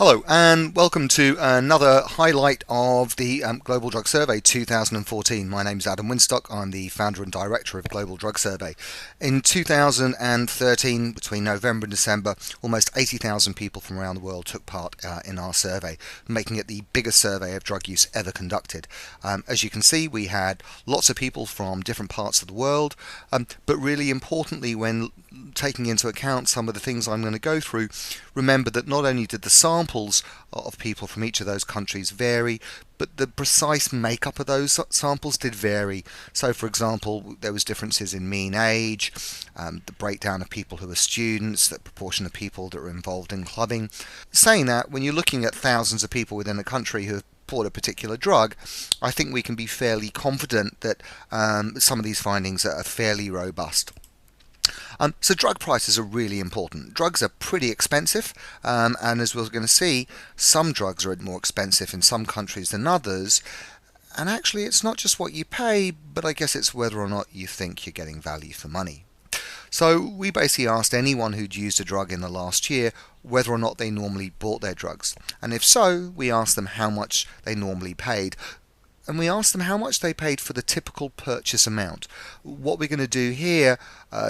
Hello and welcome to another highlight of the Global Drug Survey 2014. My name's Adam Winstock. I'm the founder and director of Global Drug Survey. In 2013, between November and December, almost 80,000 people from around the world took part in our survey, making it the biggest survey of drug use ever conducted. As you can see, we had lots of people from different parts of the world, but really importantly, when taking into account some of the things I'm going to go through, remember that not only did the samples of people from each of those countries vary, but the precise makeup of those samples did vary. So, for example, there was differences in mean age, the breakdown of people who are students, the proportion of people that are involved in clubbing. Saying that, when you're looking at thousands of people within a country who have bought a particular drug, I think we can be fairly confident that some of these findings are fairly robust. So drug prices are really important. Drugs are pretty expensive, and as we're going to see, some drugs are more expensive in some countries than others. And actually, it's not just what you pay, but I guess it's whether or not you think you're getting value for money. So we basically asked anyone who'd used a drug in the last year whether or not they normally bought their drugs. And if so, we asked them how much they normally paid. And we asked them how much they paid for the typical purchase amount. What we're going to do here,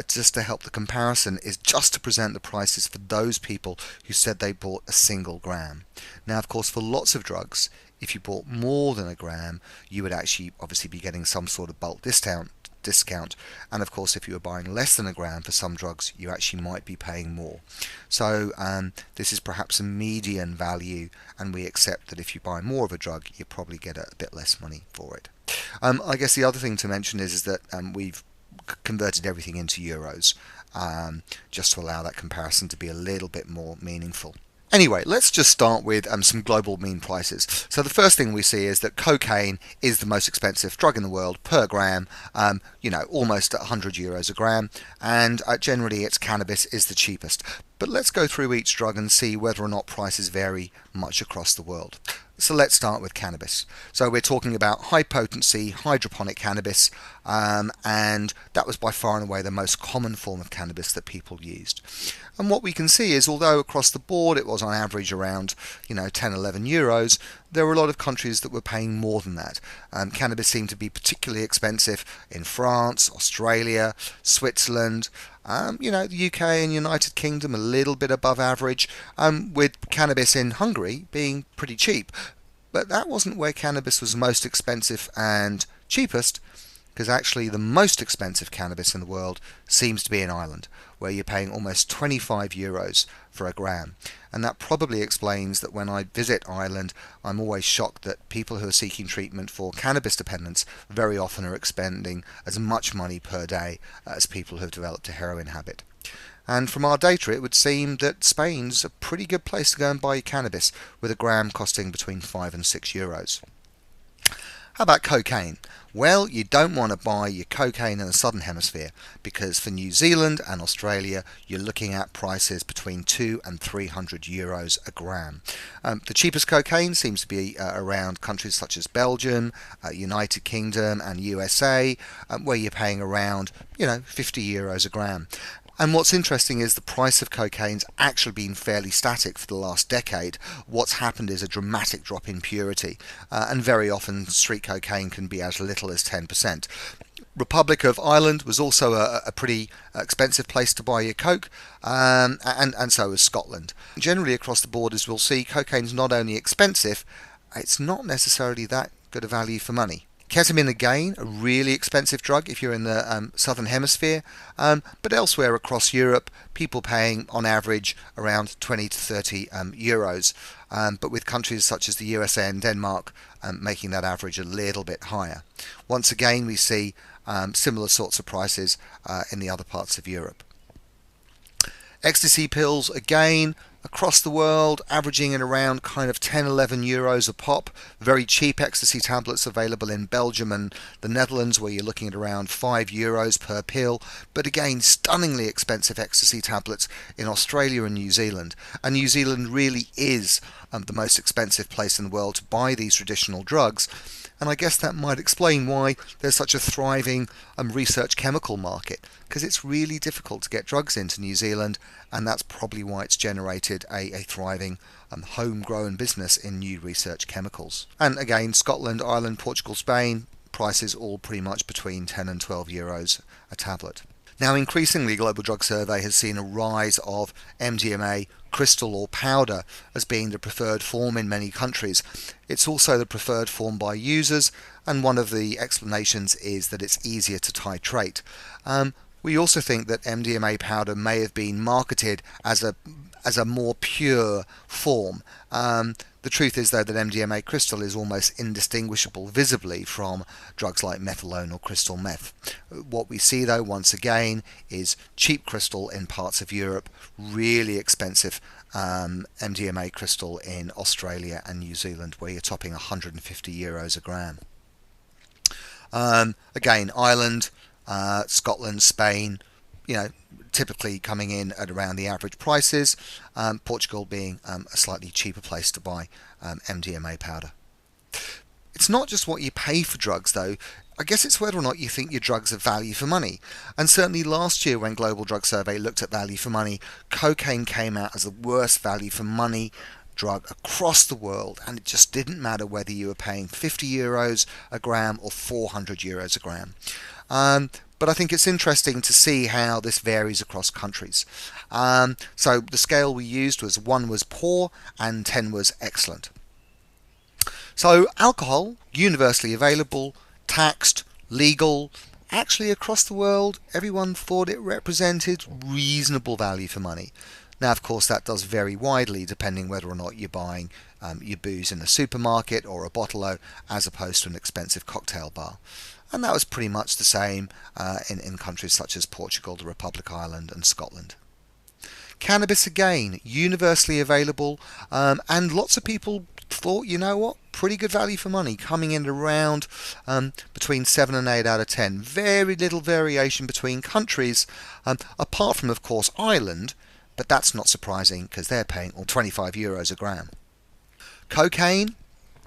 just to help the comparison, is just to present the prices for those people who said they bought a single gram. Now, of course, for lots of drugs, if you bought more than a gram, you would actually obviously be getting some sort of bulk discount. And of course, if you were buying less than a gram for some drugs, you actually might be paying more. So this is perhaps a median value, and we accept that if you buy more of a drug, you probably get a bit less money for it. I guess the other thing to mention is that we've converted everything into euros, just to allow that comparison to be a little bit more meaningful. Anyway, let's just start with some global mean prices. So the first thing we see is that cocaine is the most expensive drug in the world per gram, almost 100 euros a gram, and generally it's cannabis is the cheapest. But let's go through each drug and see whether or not prices vary much across the world. So let's start with cannabis. So we're talking about high potency hydroponic cannabis, and that was by far and away the most common form of cannabis that people used. And what we can see is, although across the board it was on average around 10, 11 euros, there were a lot of countries that were paying more than that. Cannabis seemed to be particularly expensive in France, Australia, Switzerland, the UK and United Kingdom a little bit above average, with cannabis in Hungary being pretty cheap. But that wasn't where cannabis was most expensive and cheapest, because actually the most expensive cannabis in the world seems to be in Ireland, where you're paying almost 25 euros for a gram. And that probably explains that when I visit Ireland, I'm always shocked that people who are seeking treatment for cannabis dependence very often are expending as much money per day as people who have developed a heroin habit. And from our data, it would seem that Spain's a pretty good place to go and buy cannabis, with a gram costing between 5 and 6 euros. How about cocaine? Well, you don't want to buy your cocaine in the southern hemisphere, because for New Zealand and Australia you're looking at prices between 2 and 300 euros a gram. The cheapest cocaine seems to be around countries such as Belgium, United Kingdom and USA, where you're paying around 50 euros a gram. And what's interesting is the price of cocaine's actually been fairly static for the last decade. What's happened is a dramatic drop in purity, and very often street cocaine can be as little as 10%. Republic of Ireland was also a pretty expensive place to buy your coke, and so is Scotland. Generally across the borders we'll see cocaine's not only expensive, it's not necessarily that good a value for money. Ketamine, again, a really expensive drug if you're in the southern hemisphere, but elsewhere across Europe, people paying on average around 20 to 30 euros, but with countries such as the USA and Denmark making that average a little bit higher. Once again, we see similar sorts of prices in the other parts of Europe. Ecstasy pills, again, across the world, averaging at around kind of 10, 11 euros a pop. Very cheap ecstasy tablets available in Belgium and the Netherlands, where you're looking at around 5 euros per pill. But again, stunningly expensive ecstasy tablets in Australia and New Zealand. And New Zealand really is the most expensive place in the world to buy these traditional drugs. And I guess that might explain why there's such a thriving research chemical market, because it's really difficult to get drugs into New Zealand, and that's probably why it's generated a thriving homegrown business in new research chemicals. And again, Scotland, Ireland, Portugal, Spain, prices all pretty much between 10 and 12 euros a tablet. Now, increasingly, Global Drug Survey has seen a rise of MDMA crystal or powder as being the preferred form in many countries. It's also the preferred form by users, and one of the explanations is that it's easier to titrate. We also think that MDMA powder may have been marketed as a more pure form. The truth is, though, that MDMA crystal is almost indistinguishable visibly from drugs like methadone or crystal meth. What we see, though, once again, is cheap crystal in parts of Europe, really expensive MDMA crystal in Australia and New Zealand, where you're topping 150 euros a gram. Again, Ireland, Scotland, Spain, typically coming in at around the average prices, Portugal being a slightly cheaper place to buy MDMA powder. It's not just what you pay for drugs, though. I guess it's whether or not you think your drugs are value for money. And certainly last year, when Global Drug Survey looked at value for money, cocaine came out as the worst value for money drug across the world, and it just didn't matter whether you were paying 50 euros a gram or 400 euros a gram. But I think it's interesting to see how this varies across countries. So the scale we used was 1 was poor and 10 was excellent. So alcohol, universally available, taxed, legal. Actually, across the world, everyone thought it represented reasonable value for money. Now, of course, that does vary widely depending whether or not you're buying your booze in a supermarket or a bottle-o as opposed to an expensive cocktail bar. And that was pretty much the same in countries such as Portugal, the Republic of Ireland and Scotland. Cannabis, again, universally available, and lots of people thought, pretty good value for money, coming in around between 7 and 8 out of 10. Very little variation between countries, apart from, of course, Ireland, but that's not surprising because they're paying 25 euros a gram. Cocaine,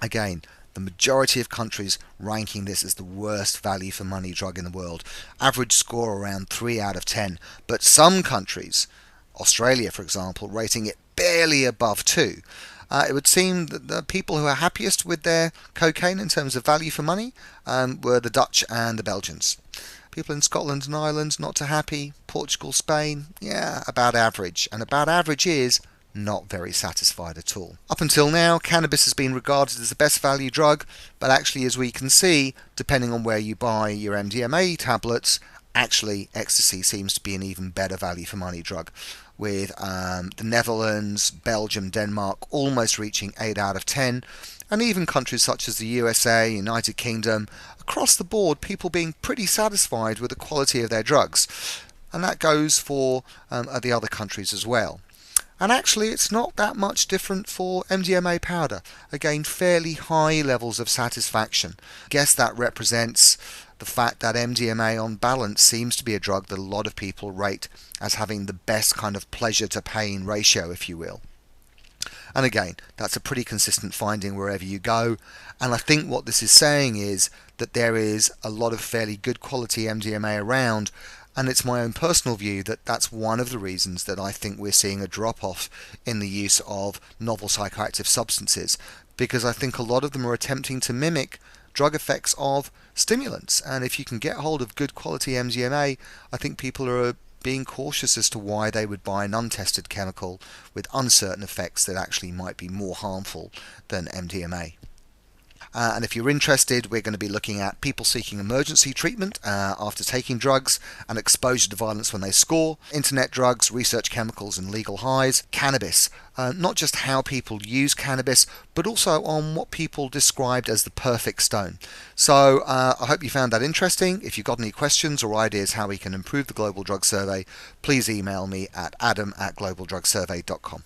again, the majority of countries ranking this as the worst value for money drug in the world. Average score around 3 out of 10. But some countries, Australia for example, rating it barely above 2. It would seem that the people who are happiest with their cocaine in terms of value for money were the Dutch and the Belgians. People in Scotland and Ireland not too happy. Portugal, Spain, about average. And about average is not very satisfied at all. Up until now, cannabis has been regarded as the best value drug, but actually, as we can see, depending on where you buy your MDMA tablets, actually ecstasy seems to be an even better value for money drug, with the Netherlands, Belgium, Denmark almost reaching 8 out of 10, and even countries such as the USA, United Kingdom, across the board, people being pretty satisfied with the quality of their drugs. And that goes for the other countries as well. And actually, it's not that much different for MDMA powder. Again, fairly high levels of satisfaction. I guess that represents the fact that MDMA on balance seems to be a drug that a lot of people rate as having the best kind of pleasure to pain ratio, if you will. And again, that's a pretty consistent finding wherever you go. And I think what this is saying is that there is a lot of fairly good quality MDMA around. And it's my own personal view that that's one of the reasons that I think we're seeing a drop-off in the use of novel psychoactive substances, because I think a lot of them are attempting to mimic drug effects of stimulants. And if you can get hold of good quality MDMA, I think people are being cautious as to why they would buy an untested chemical with uncertain effects that actually might be more harmful than MDMA. And if you're interested, we're going to be looking at people seeking emergency treatment after taking drugs and exposure to violence when they score, internet drugs, research chemicals and legal highs, cannabis, not just how people use cannabis, but also on what people described as the perfect stone. So I hope you found that interesting. If you've got any questions or ideas how we can improve the Global Drug Survey, please email me at adam@globaldrugsurvey.com.